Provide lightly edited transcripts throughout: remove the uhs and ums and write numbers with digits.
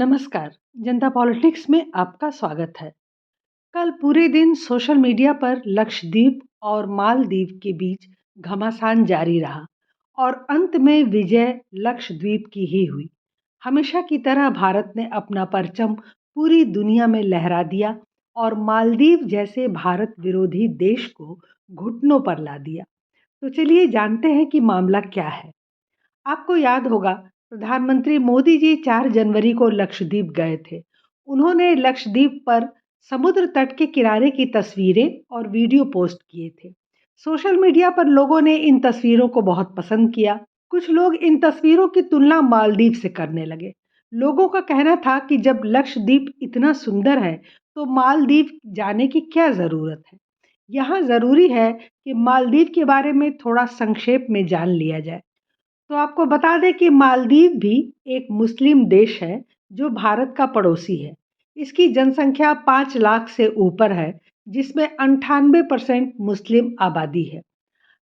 नमस्कार। जनता पॉलिटिक्स में आपका स्वागत है। कल पूरे दिन सोशल मीडिया पर लक्षद्वीप और मालदीव के बीच घमासान जारी रहा और अंत में विजय लक्षद्वीप की ही हुई। हमेशा की तरह भारत ने अपना परचम पूरी दुनिया में लहरा दिया और मालदीव जैसे भारत विरोधी देश को घुटनों पर ला दिया। तो चलिए जानते हैं कि मामला क्या है। आपको याद होगा, प्रधानमंत्री मोदी जी 4 जनवरी को लक्षद्वीप गए थे। उन्होंने लक्षद्वीप पर समुद्र तट के किनारे की तस्वीरें और वीडियो पोस्ट किए थे। सोशल मीडिया पर लोगों ने इन तस्वीरों को बहुत पसंद किया। कुछ लोग इन तस्वीरों की तुलना मालदीव से करने लगे। लोगों का कहना था कि जब लक्षद्वीप इतना सुंदर है, तो मालदीव जाने की क्या ज़रूरत है। यहाँ ज़रूरी है कि मालदीव के बारे में थोड़ा संक्षेप में जान लिया जाए। तो आपको बता दें कि मालदीव भी एक मुस्लिम देश है जो भारत का पड़ोसी है। इसकी जनसंख्या 5 लाख से ऊपर है, जिसमें 98% मुस्लिम आबादी है।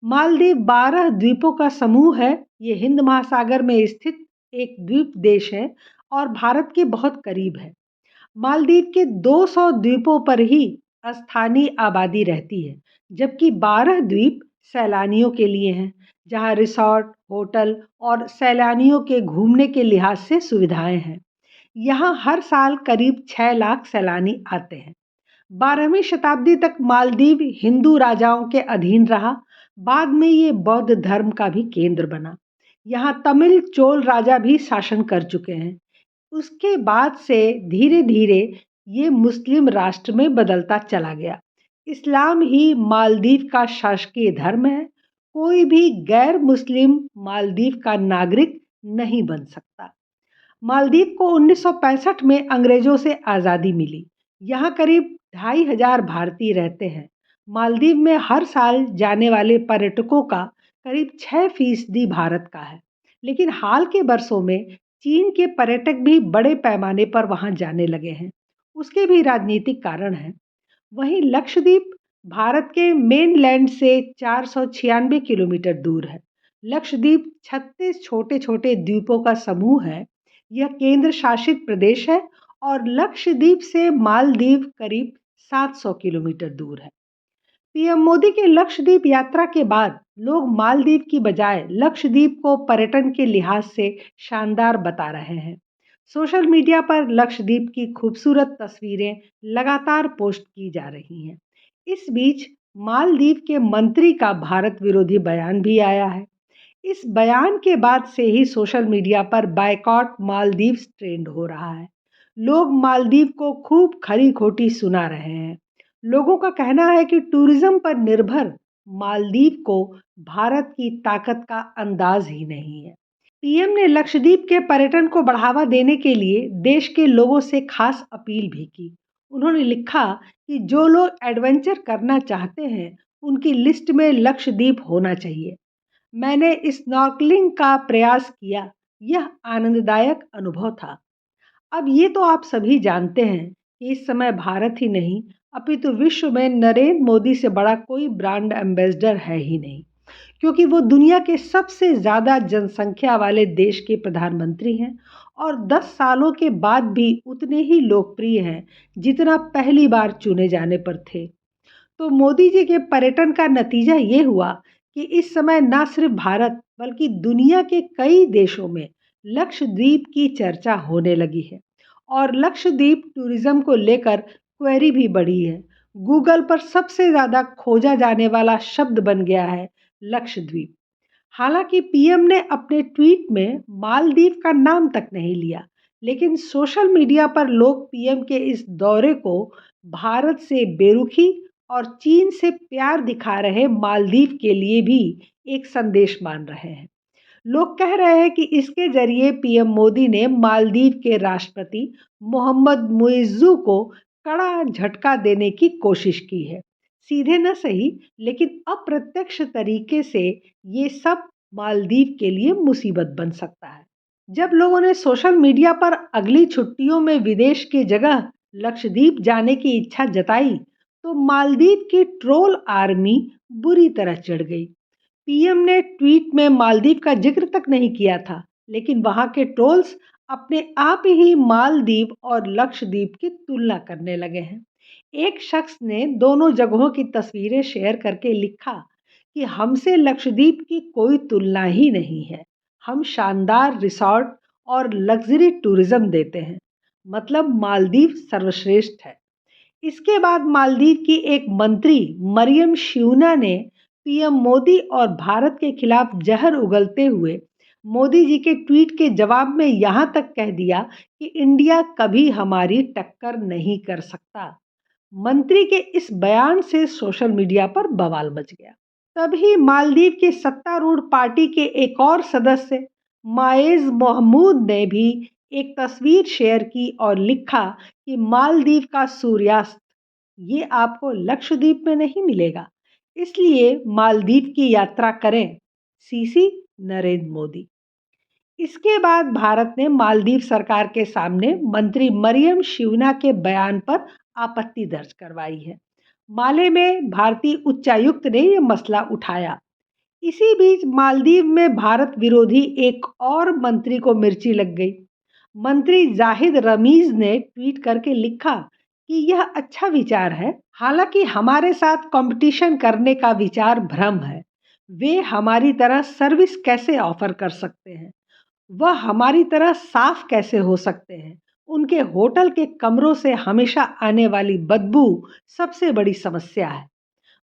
मालदीव 12 द्वीपों का समूह है। ये हिंद महासागर में स्थित एक द्वीप देश है और भारत के बहुत करीब है। मालदीव के 200 द्वीपों पर ही स्थानीय आबादी रहती है, जबकि 12 द्वीप सैलानियों के लिए हैं, जहां रिसॉर्ट, होटल और सैलानियों के घूमने के लिहाज से सुविधाएं हैं। यहाँ हर साल करीब 6 लाख सैलानी आते हैं। 12वीं शताब्दी तक मालदीव हिंदू राजाओं के अधीन रहा। बाद में ये बौद्ध धर्म का भी केंद्र बना। यहाँ तमिल चोल राजा भी शासन कर चुके हैं। उसके बाद से धीरे-धीरे ये मुस्लिम राष्ट्र में बदलता चला गया। इस्लाम ही मालदीव का शासकीय धर्म है। कोई भी गैर मुस्लिम मालदीव का नागरिक नहीं बन सकता। मालदीव को 1965 में अंग्रेजों से आज़ादी मिली। यहाँ करीब 2,500 भारतीय रहते हैं। मालदीव में हर साल जाने वाले पर्यटकों का करीब 6% भारत का है। लेकिन हाल के वर्षों में चीन के पर्यटक भी बड़े पैमाने पर वहां जाने लगे हैं। उसके भी राजनीतिक कारण हैं। वहीं लक्षद्वीप भारत के मेनलैंड से 496 किलोमीटर दूर है। लक्षद्वीप 36 छोटे छोटे द्वीपों का समूह है। यह केंद्र शासित प्रदेश है और लक्षद्वीप से मालदीव करीब 700 किलोमीटर दूर है। पीएम मोदी के लक्षद्वीप यात्रा के बाद लोग मालदीव की बजाय लक्षद्वीप को पर्यटन के लिहाज से शानदार बता रहे हैं। सोशल मीडिया पर लक्षद्वीप की खूबसूरत तस्वीरें लगातार पोस्ट की जा रही हैं। इस बीच मालदीव के मंत्री का भारत विरोधी बयान भी आया है। इस बयान के बाद से ही सोशल मीडिया पर बायकॉट मालदीव ट्रेंड हो रहा है। लोग मालदीव को खूब खरी खोटी सुना रहे हैं। लोगों का कहना है कि टूरिज्म पर निर्भर मालदीव को भारत की ताकत का अंदाज ही नहीं है। पीएम ने लक्षद्वीप के पर्यटन को बढ़ावा देने के लिए देश के लोगों से खास अपील भी की। उन्होंने लिखा कि जो लोग एडवेंचर करना चाहते हैं, उनकी लिस्ट में लक्षद्वीप होना चाहिए। मैंने स्नॉर्कलिंग का प्रयास किया। यह आनंददायक अनुभव था। अब ये तो आप सभी जानते हैं कि इस समय भारत ही नहीं, अपितु विश्व में नरेंद्र मोदी से बड़ा कोई ब्रांड एम्बेसडर है ही नहीं, क्योंकि वो दुनिया के सबसे ज़्यादा जनसंख्या वाले देश के प्रधानमंत्री हैं और 10 सालों के बाद भी उतने ही लोकप्रिय हैं जितना पहली बार चुने जाने पर थे। तो मोदी जी के पर्यटन का नतीजा ये हुआ कि इस समय न सिर्फ भारत बल्कि दुनिया के कई देशों में लक्षद्वीप की चर्चा होने लगी है और लक्षद्वीप टूरिज्म को लेकर क्वेरी भी बढ़ी है। गूगल पर सबसे ज़्यादा खोजा जाने वाला शब्द बन गया है लक्षद्वीप। हालांकि पीएम ने अपने ट्वीट में मालदीव का नाम तक नहीं लिया, लेकिन सोशल मीडिया पर लोग पीएम के इस दौरे को भारत से बेरुखी और चीन से प्यार दिखा रहे मालदीव के लिए भी एक संदेश मान रहे हैं। लोग कह रहे हैं कि इसके जरिए पीएम मोदी ने मालदीव के राष्ट्रपति मोहम्मद मुइज्जू को कड़ा झटका देने की कोशिश की है। सीधे न सही, लेकिन अप्रत्यक्ष तरीके से ये सब मालदीव के लिए मुसीबत बन सकता है। जब लोगों ने सोशल मीडिया पर अगली छुट्टियों में विदेश की जगह लक्षद्वीप जाने की इच्छा जताई, तो मालदीव की ट्रोल आर्मी बुरी तरह चिढ़ गई। पीएम ने ट्वीट में मालदीव का जिक्र तक नहीं किया था, लेकिन वहां के ट्रोल्स अपने आप ही मालदीव और लक्षद्वीप की तुलना करने लगे हैं। एक शख्स ने दोनों जगहों की तस्वीरें शेयर करके लिखा कि हमसे लक्षद्वीप की कोई तुलना ही नहीं है। हम शानदार रिसॉर्ट और लग्जरी टूरिज्म देते हैं, मतलब मालदीव सर्वश्रेष्ठ है। इसके बाद मालदीव की एक मंत्री मरियम श्यूना ने पीएम मोदी और भारत के खिलाफ जहर उगलते हुए मोदी जी के ट्वीट के जवाब में यहाँ तक कह दिया कि इंडिया कभी हमारी टक्कर नहीं कर सकता। मंत्री के इस बयान से सोशल मीडिया पर बवाल मच गया। तभी मालदीव के सत्तारूढ़ पार्टी के एक और सदस्य माएज महमूद ने भी एक तस्वीर शेयर की और लिखा कि मालदीव का सूर्यास्त ये आपको लक्षद्वीप में नहीं मिलेगा, इसलिए मालदीव की यात्रा करें। सीसी नरेंद्र मोदी। इसके बाद भारत ने मालदीव सरकार के सामने मंत्री मरियम शिवना के बयान पर आपत्ति दर्ज करवाई है। माले में भारतीय उच्चायुक्त ने यह मसला उठाया। इसी बीच मालदीव में भारत विरोधी एक और मंत्री को मिर्ची लग गई। मंत्री जाहिद रमीज ने ट्वीट करके लिखा कि यह अच्छा विचार है, हालांकि हमारे साथ कंपटीशन करने का विचार भ्रम है। वे हमारी तरह सर्विस कैसे ऑफर कर सकते हैं, वह हमारी तरह साफ कैसे हो सकते हैं। उनके होटल के कमरों से हमेशा आने वाली बदबू सबसे बड़ी समस्या है।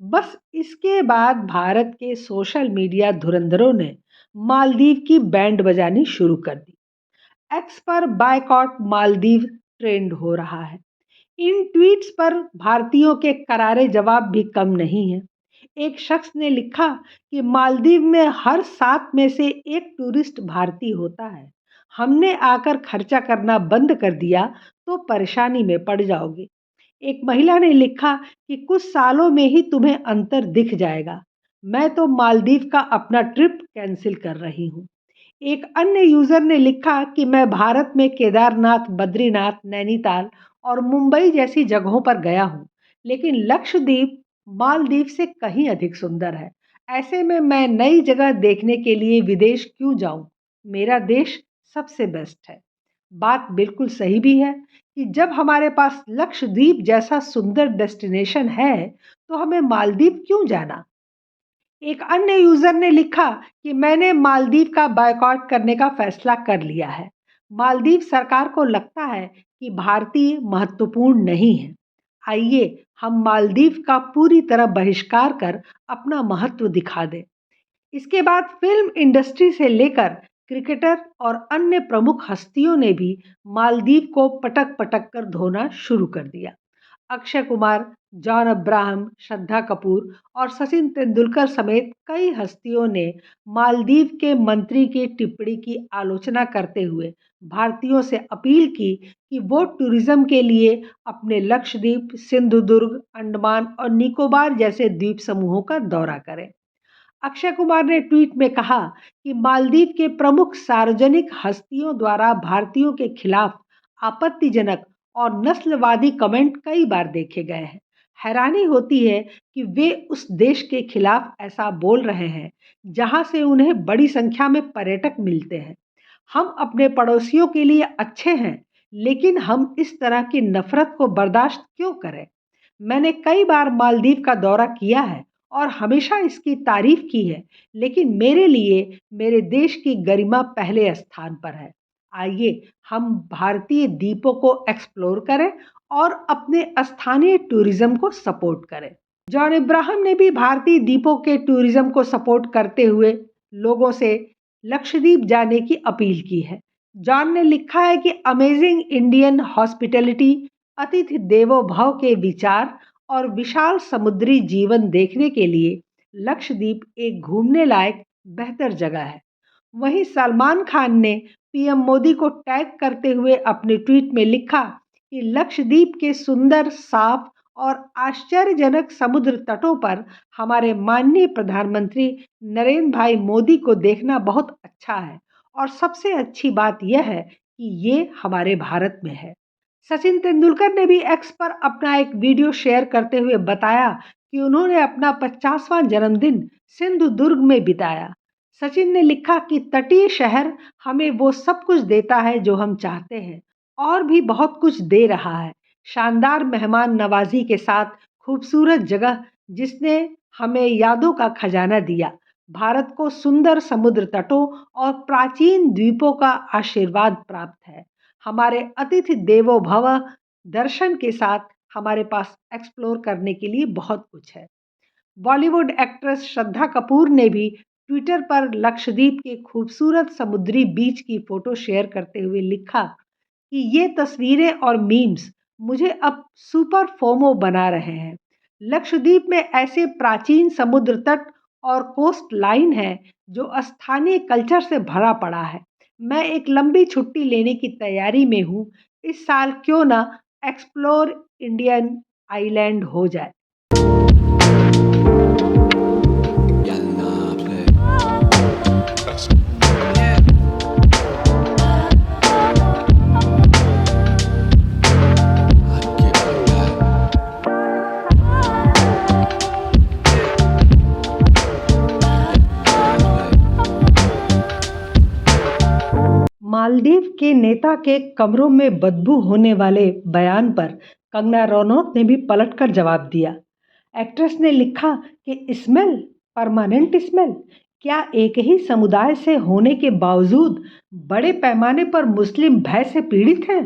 बस इसके बाद भारत के सोशल मीडिया धुरंधरों ने मालदीव की बैंड बजानी शुरू कर दी। एक्स पर बायकॉट मालदीव ट्रेंड हो रहा है। इन ट्वीट्स पर भारतीयों के करारे जवाब भी कम नहीं हैं। एक शख्स ने लिखा कि मालदीव में हर 7 में से एक टूरिस्ट भारतीय होता है। हमने आकर खर्चा करना बंद कर दिया तो परेशानी में पड़ जाओगे। एक महिला ने लिखा कि कुछ सालों में ही तुम्हें अंतर दिख जाएगा। मैं तो मालदीव का अपना ट्रिप कैंसिल कर रही हूँ। एक अन्य यूजर ने लिखा कि मैं भारत में केदारनाथ, बद्रीनाथ, नैनीताल और मुंबई जैसी जगहों पर गया हूँ, लेकिन लक्षद्वीप मालदीव से कहीं अधिक सुंदर है। ऐसे में मैं नई जगह देखने के लिए विदेश क्यों जाऊं? मेरा देश सबसे बेस्ट है। बात बिल्कुल सही भी है कि जब हमारे पास लक्षद्वीप जैसा सुंदर डेस्टिनेशन है, तो हमें मालदीव क्यों जाना? एक अन्य यूजर ने लिखा कि मैंने मालदीव का बायकॉट करने का फैसला कर लिया है। मालदीव सरकार को लगता है कि भारतीय महत्वपूर्ण नहीं है। आइए हम मालदीव का पूरी तरह बहिष्कार कर अपना महत्व दिखा दें। इसके बाद फिल्म इंडस्ट्री से लेकर क्रिकेटर और अन्य प्रमुख हस्तियों ने भी मालदीव को पटक पटक कर धोना शुरू कर दिया। अक्षय कुमार, जॉन अब्राहम, श्रद्धा कपूर और सचिन तेंदुलकर समेत कई हस्तियों ने मालदीव के मंत्री की टिप्पणी की आलोचना करते हुए भारतीयों से अपील की कि वो टूरिज्म के लिए अपने लक्षद्वीप, सिंधुदुर्ग, अंडमान और निकोबार जैसे द्वीप समूहों का दौरा करें। अक्षय कुमार ने ट्वीट में कहा कि मालदीव के प्रमुख सार्वजनिक हस्तियों द्वारा भारतीयों के खिलाफ आपत्तिजनक और नस्लवादी कमेंट कई बार देखे गए हैं। हैरानी होती है कि वे उस देश के खिलाफ ऐसा बोल रहे हैं जहां से उन्हें बड़ी संख्या में पर्यटक मिलते हैं। हम अपने पड़ोसियों के लिए अच्छे हैं, लेकिन हम इस तरह की नफरत को बर्दाश्त क्यों करें? मैंने कई बार मालदीव का दौरा किया है और हमेशा इसकी तारीफ की है, लेकिन मेरे लिए मेरे देश की गरिमा पहले स्थान पर है। आइए हम भारतीय द्वीपों को एक्सप्लोर करें और अपने स्थानीय टूरिज्म को सपोर्ट करें। जॉन इब्राहिम ने भी भारतीय द्वीपों के टूरिज्म को सपोर्ट करते हुए लोगों से लक्षद्वीप जाने की अपील की है। जॉन ने लिखा है कि अमेजिंग इंडियन हॉस्पिटैलिटी, अतिथि देवो भव के विचार और विशाल समुद्री जीवन देखने के लिए लक्षद्वीप एक घूमने लायक बेहतर जगह है। वहीं सलमान खान ने पीएम मोदी को टैग करते हुए अपने ट्वीट में लिखा कि लक्षद्वीप के सुंदर, साफ और आश्चर्यजनक समुद्र तटों पर हमारे माननीय प्रधानमंत्री नरेंद्र भाई मोदी को देखना बहुत अच्छा है और सबसे अच्छी बात यह है कि ये हमारे भारत में है। सचिन तेंदुलकर ने भी एक्स पर अपना एक वीडियो शेयर करते हुए बताया कि उन्होंने अपना 50वां जन्मदिन सिंधुदुर्ग में बिताया। सचिन ने लिखा कि तटीय शहर हमें वो सब कुछ देता है जो हम चाहते हैं और भी बहुत कुछ दे रहा है। शानदार मेहमान नवाजी के साथ खूबसूरत जगह जिसने हमें यादों का खजाना दिया। भारत को सुंदर समुद्र तटों और प्राचीन द्वीपों का आशीर्वाद प्राप्त है। हमारे अतिथि देवो भव दर्शन के साथ हमारे पास एक्सप्लोर करने के लिए बहुत कुछ है। बॉलीवुड एक्ट्रेस श्रद्धा कपूर ने भी ट्विटर पर लक्षद्वीप के खूबसूरत समुद्री बीच की फोटो शेयर करते हुए लिखा कि ये तस्वीरें और मीम्स मुझे अब सुपर फोमो बना रहे हैं। लक्षद्वीप में ऐसे प्राचीन समुद्र तट और कोस्ट लाइन है जो स्थानीय कल्चर से भरा पड़ा है। मैं एक लंबी छुट्टी लेने की तैयारी में हूँ। इस साल क्यों ना एक्सप्लोर इंडियन आइलैंड हो जाए। मालदीव के नेता के कमरों में बदबू होने वाले बयान पर कंगना रनौत ने भी पलटकर जवाब दिया। एक्ट्रेस ने लिखा कि स्मेल, परमानेंट स्मेल, क्या एक ही समुदाय से होने के बावजूद बड़े पैमाने पर मुस्लिम भय से पीड़ित हैं?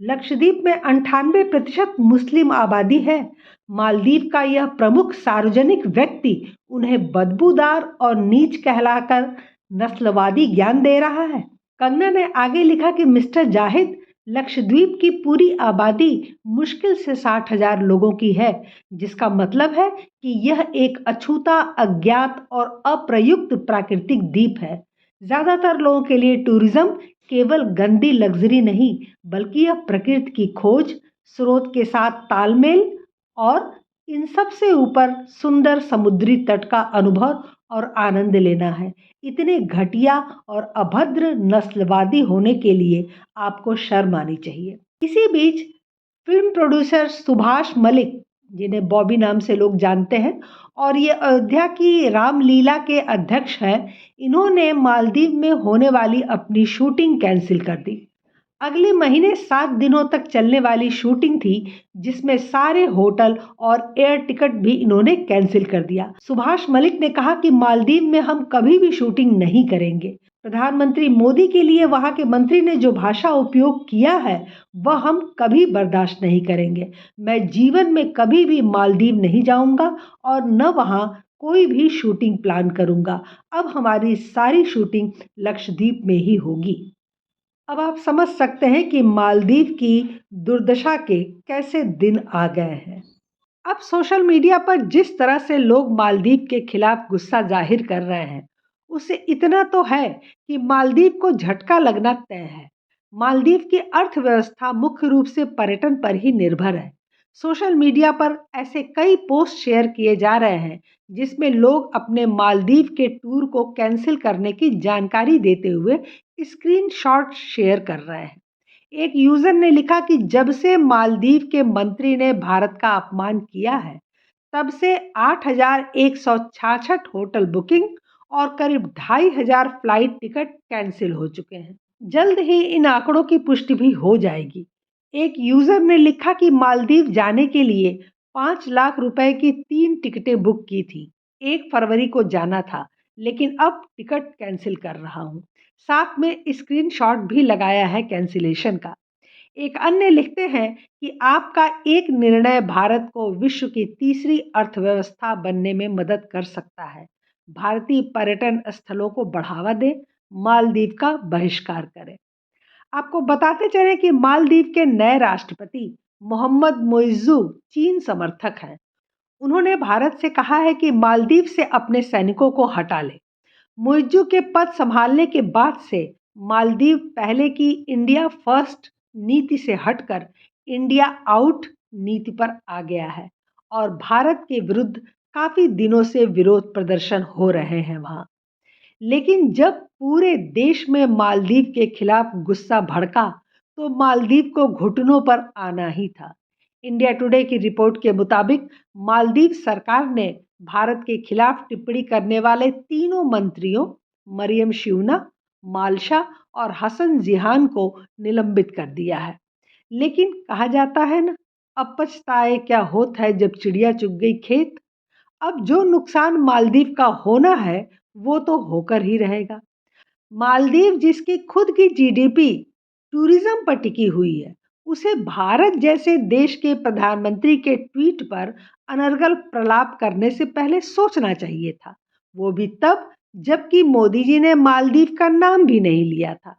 लक्षद्वीप में 98% मुस्लिम आबादी है। मालदीव का यह प्रमुख सार्वजनिक व्यक्ति उन्हें बदबूदार और नीच कहलाकर नस्लवादी ज्ञान दे रहा है। कंगना ने आगे लिखा कि मिस्टर जाहिद, लक्षद्वीप की पूरी आबादी मुश्किल से 60,000 लोगों की है, जिसका मतलब है कि यह एक अछूता, अज्ञात और अप्रयुक्त प्राकृतिक द्वीप है। ज्यादातर लोगों के लिए टूरिज्म केवल गंदी लग्जरी नहीं, बल्कि यह प्रकृति की खोज, स्रोत के साथ तालमेल और इन सब से ऊपर सुंदर समुद्री तट का अनुभव और आनंद लेना है। इतने घटिया और अभद्र नस्लवादी होने के लिए आपको शर्म आनी चाहिए। इसी बीच फिल्म प्रोड्यूसर सुभाष मलिक, जिन्हें बॉबी नाम से लोग जानते हैं और ये अयोध्या की रामलीला के अध्यक्ष हैं, इन्होंने मालदीव में होने वाली अपनी शूटिंग कैंसिल कर दी। अगले महीने 7 दिनों तक चलने वाली शूटिंग थी, जिसमें सारे होटल और एयर टिकट भी इन्होंने कैंसिल कर दिया। सुभाष मलिक ने कहा कि मालदीव में हम कभी भी शूटिंग नहीं करेंगे। प्रधानमंत्री मोदी के लिए वहां के मंत्री ने जो भाषा उपयोग किया है, वह हम कभी बर्दाश्त नहीं करेंगे। मैं जीवन में कभी भी मालदीव नहीं जाऊंगा और न वहां कोई भी शूटिंग प्लान करूंगा। अब हमारी सारी शूटिंग लक्षद्वीप में ही होगी। अब आप समझ सकते हैं कि मालदीव की दुर्दशा के कैसे दिन आ गए हैं। अब सोशल मीडिया पर जिस तरह से लोग मालदीव के खिलाफ गुस्सा जाहिर कर रहे हैं, उससे इतना तो है कि मालदीव को झटका लगना तय है। मालदीव की अर्थव्यवस्था मुख्य रूप से पर्यटन पर ही निर्भर है। सोशल मीडिया पर ऐसे कई पोस्ट शेयर किए जा रहे हैं जिसमें लोग अपने मालदीव के टूर को कैंसिल करने की जानकारी देते हुए स्क्रीनशॉट शेयर कर रहे हैं। एक यूजर ने लिखा कि जब से मालदीव के मंत्री ने भारत का अपमान किया है, तब से 8,166 होटल बुकिंग और करीब 2,500 फ्लाइट टिकट कैंसिल हो चुके हैं। जल्द ही इन आंकड़ों की पुष्टि भी हो जाएगी। एक यूजर ने लिखा कि मालदीव जाने के लिए 5 लाख रुपए की 3 टिकटें बुक की थी। 1 फरवरी को जाना था, लेकिन अब टिकट कैंसिल कर रहा हूँ। साथ में स्क्रीनशॉट भी लगाया है कैंसिलेशन का। एक अन्य लिखते हैं कि आपका एक निर्णय भारत को विश्व की तीसरी अर्थव्यवस्था बनने में मदद कर सकता है। भारतीय पर्यटन स्थलों को बढ़ावा दें, मालदीव का बहिष्कार करें। आपको बताते चलें कि मालदीव के नए राष्ट्रपति मोहम्मद मोइज़ू चीन समर्थक हैं। उन्होंने भारत से कहा है कि मालदीव से अपने सैनिकों को हटा ले। मुइज्जू के पद संभालने के बाद से मालदीव पहले की इंडिया फर्स्ट नीति से हटकर इंडिया आउट नीति पर आ गया है और भारत के विरुद्ध काफी दिनों से विरोध प्रदर्शन हो रहे हैं वहां। लेकिन जब पूरे देश में मालदीव के खिलाफ गुस्सा भड़का, तो मालदीव को घुटनों पर आना ही था। इंडिया टुडे की रिपोर्ट के मुताबिक मालदीव सरकार ने भारत के खिलाफ टिप्पणी करने वाले तीनों मंत्रियों मरियम शिवना, मालशा और हसन जिहान को निलंबित कर दिया है। लेकिन कहा जाता है ना, अब पछताए क्या होत है जब चिड़िया चुग गई खेत। अब जो नुकसान मालदीव का होना है वो तो होकर ही रहेगा। मालदीव जिसकी खुद की जीडीपी टूरिज्म पर टिकी हुई है, उसे भारत जैसे देश के प्रधानमंत्री के ट्वीट पर अनर्गल प्रलाप करने से पहले सोचना चाहिए था। वो भी तब जबकि मोदी जी ने मालदीव का नाम भी नहीं लिया था।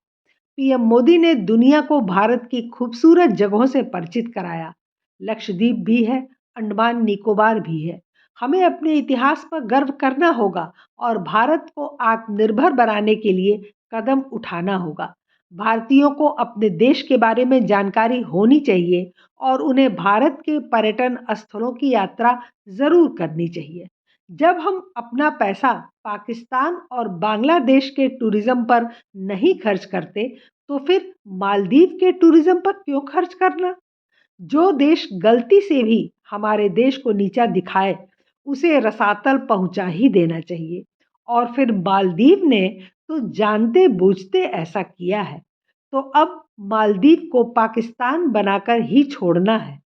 पीएम मोदी ने दुनिया को भारत की खूबसूरत जगहों से परिचित कराया। लक्षद्वीप भी है, अंडमान निकोबार भी है। हमें अपने इतिहास पर गर्व करना होगा और भारत को आत्मनिर्भर बनाने के लिए कदम उठाना होगा। भारतीयों को अपने देश के बारे में जानकारी होनी चाहिए और उन्हें भारत के पर्यटन स्थलों की यात्रा जरूर करनी चाहिए। जब हम अपना पैसा पाकिस्तान और बांग्लादेश के टूरिज्म पर नहीं खर्च करते, तो फिर मालदीव के टूरिज्म पर क्यों खर्च करना? जो देश गलती से भी हमारे देश को नीचा दिखाए, उसे रसातल पहुंचा ही देना चाहिए। और फिर मालदीव ने तो जानते बूझते ऐसा किया है, तो अब मालदीव को पाकिस्तान बनाकर ही छोड़ना है।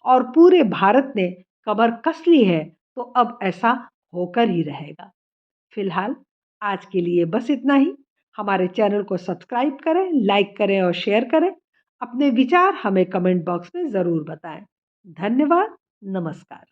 और पूरे भारत ने कमर कस ली है, तो अब ऐसा होकर ही रहेगा। फिलहाल आज के लिए बस इतना ही। हमारे चैनल को सब्सक्राइब करें, लाइक करें और शेयर करें। अपने विचार हमें कमेंट बॉक्स में ज़रूर बताएं। धन्यवाद। नमस्कार।